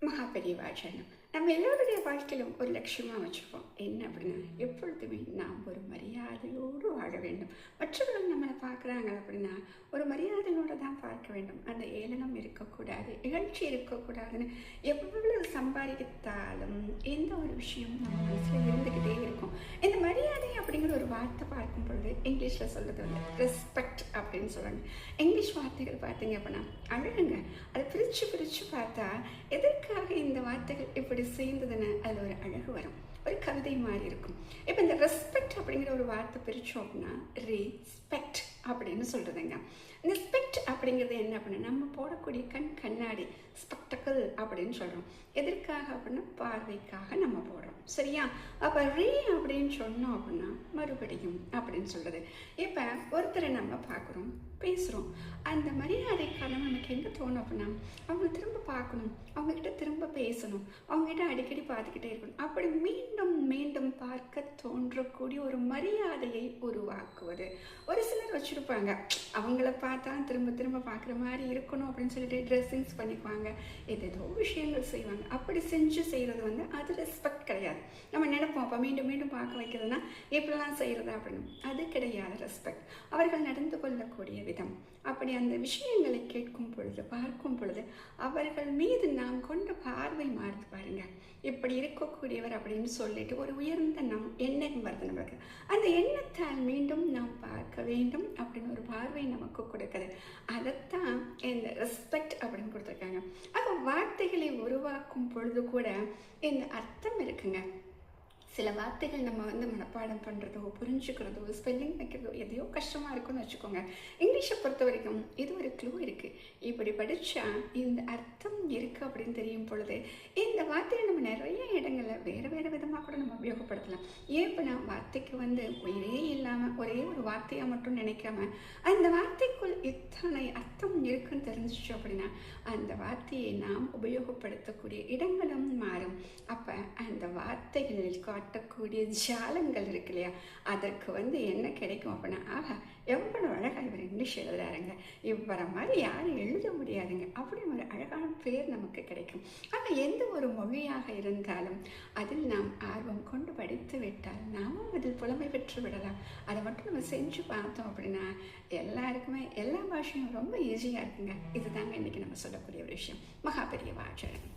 மகாபெரிய வாசனம். நம்ம எல்லோருடைய வாழ்க்கையிலும் ஒரு லட்சியமாக வச்சுருப்போம். என்ன அப்படின்னா, எப்பொழுதுமே நாம் ஒரு மரியாதையோடு வாழ வேண்டும். மற்றவர்கள் நம்மளை பார்க்குறாங்க அப்படின்னா ஒரு மரியாதையோடு தான் பார்க்க வேண்டும். அந்த ஏளனம் இருக்கக்கூடாது, இகழ்ச்சி இருக்கக்கூடாதுன்னு எவ்வளவு சம்பாதித்தாலும் எந்த ஒரு விஷயம் நம்ம மனசில் இருந்துக்கிட்டே இருக்கும். இந்த மரியாதை அப்படிங்கிற ஒரு வார்த்தை பார்க்கும் பொழுது இங்கிலீஷில் சொல்கிறது வந்து ரெஸ்பெக்ட் அப்படின்னு சொல்கிறாங்க. இங்கிலீஷ் வார்த்தைகள் பார்த்தீங்க அப்படின்னா அழகுங்க. அதை பிரித்து பிரித்து பார்த்தா எதற்காக இந்த வார்த்தைகள் இப்படி சேர்ந்ததுன்னு அதில் ஒரு அழகு வரும், ஒரு கவிதை மாதிரி இருக்கும். இப்போ இந்த ரெஸ்பெக்ட் அப்படிங்கிற ஒரு வார்த்தை பிரித்தோம் அப்படின்னா ரெஸ்பெக்ட் அப்படின்னு சொல்கிறதுங்க. இந்த ஸ்பெக்ட் அப்படிங்கிறது என்ன அப்படின்னா நம்ம போடக்கூடிய கண்ணாடி ஸ்பெக்டக்கிள் அப்படின்னு சொல்கிறோம். எதற்காக அப்படின்னா பார்வைக்காக நம்ம போடுறோம், சரியா? அப்போ அப்படின்னு சொன்னோம் அப்படின்னா மறுபடியும் அப்படின்னு சொல்கிறது. இப்போ ஒருத்தரை நம்ம பார்க்குறோம், பேசுகிறோம். அந்த மரியாதைக்காக நமக்கு எங்கே தோணும் அப்படின்னா அவங்க திரும்ப பார்க்கணும், அவங்கக்கிட்ட திரும்ப பேசணும், அவங்ககிட்ட அடிக்கடி பார்த்துக்கிட்டே இருக்கணும். அப்படி மீண்டும் மீண்டும் பார்க்க தோன்றக்கூடிய ஒரு மரியாதையை உருவாக்குவது. ஒரு சிலர் வச்சுருப்பாங்க, அவங்கள பார்த்தா திரும்ப திரும்ப பார்க்குற மாதிரி இருக்கணும் அப்படின்னு சொல்லிட்டு ட்ரெஸ்ஸிங்ஸ் பண்ணிக்குவாங்க, ஏதேதோ விஷயங்கள் செய்வாங்க. அப்படி செஞ்சு செய்கிறது வந்து அது ரெஸ்பெக்ட் கிடையாது. நம்ம நினைப்போம் அப்போ மீண்டும் மீண்டும் பார்க்க வைக்கிறதுனா இப்படிலாம் செய்கிறதா அப்படின்னு. அது கிடையாது ரெஸ்பெக்ட். அவர்கள் நடந்து கொள்ளக்கூடிய விதம், அப்படி அந்த விஷயங்களை கேட்கும் பொழுது பார்க்கும் பொழுது அவர்கள் மீது நாம் கொண்ட பார்வை மாறுது பாருங்க. இப்படி இருக்கக்கூடியவர் அப்படின்னு சொல்லிட்டு ஒரு உயர்ந்த எண்ணம் வருது நம்மளுக்கு. அந்த எண்ணத்தால் மீண்டும் நாம் பார்க்க வேண்டும் அப்படின்னு ஒரு பார்வை நமக்கு கொடுக்குது. அதைத்தான் இந்த ரெஸ்பெக்ட் அப்படின்னு கொடுத்துருக்காங்க. அப்போ வார்த்தைகளை உருவாக்கும் பொழுது கூட இந்த அர்த்தம் இருக்குங்க. சில வார்த்தைகள் நம்ம வந்து மனப்பாடம் பண்ணுறதோ புரிஞ்சுக்கிறதோ ஸ்பெல்லிங் வைக்கிறதோ எதையோ கஷ்டமாக இருக்குன்னு வச்சுக்கோங்க. இங்கிலீஷை பொறுத்த வரைக்கும் இது ஒரு க்ளூ இருக்குது. இப்படி படித்தா இந்த அர்த்தம் இருக்குது அப்படின்னு தெரியும் பொழுது இந்த வார்த்தையை நம்ம நிறைய இடங்களில் வேறு வேறு விதமாக கூட நம்ம உபயோகப்படுத்தலாம். ஏன் இப்போ நான் வார்த்தைக்கு வந்து உயிரே இல்லாமல் ஒரே ஒரு வார்த்தையாக மட்டும் நினைக்காம அந்த வார்த்தைக்குள் இத்தனை அர்த்தம் இருக்குன்னு தெரிஞ்சிச்சு அப்படின்னா அந்த வார்த்தையை நாம் உபயோகப்படுத்தக்கூடிய இடங்களும் மாறும். அப்போ அந்த வார்த்தைகளில் காட்டக்கூடிய ஜாலங்கள் இருக்கு இல்லையா, அதற்கு வந்து என்ன கிடைக்கும் அப்படின்னா, ஆஹா எவ்வளவு அழகாக இவர் இங்கிலீஷ் எழுதுறாருங்க, இவரை மாதிரி யாரும் எழுத முடியாதுங்க அப்படின்னு ஒரு அழகான பேர் நமக்கு கிடைக்கும். ஆனால் எந்த ஒரு மொழியாக இருந்தாலும் அதில் நாம் ஆர்வம் கொண்டு படித்து விட்டால் நாமும் அதில் புலமை பெற்று விடலாம். அதை மட்டும் நம்ம செஞ்சு பார்த்தோம் அப்படின்னா எல்லாருக்குமே எல்லா பாஷையும் ரொம்ப ஈஸியாக இருக்குங்க. இதுதாங்க இன்னைக்கு நம்ம சொல்லக்கூடிய ஒரு விஷயம். மகாபெரிய வாசனம்.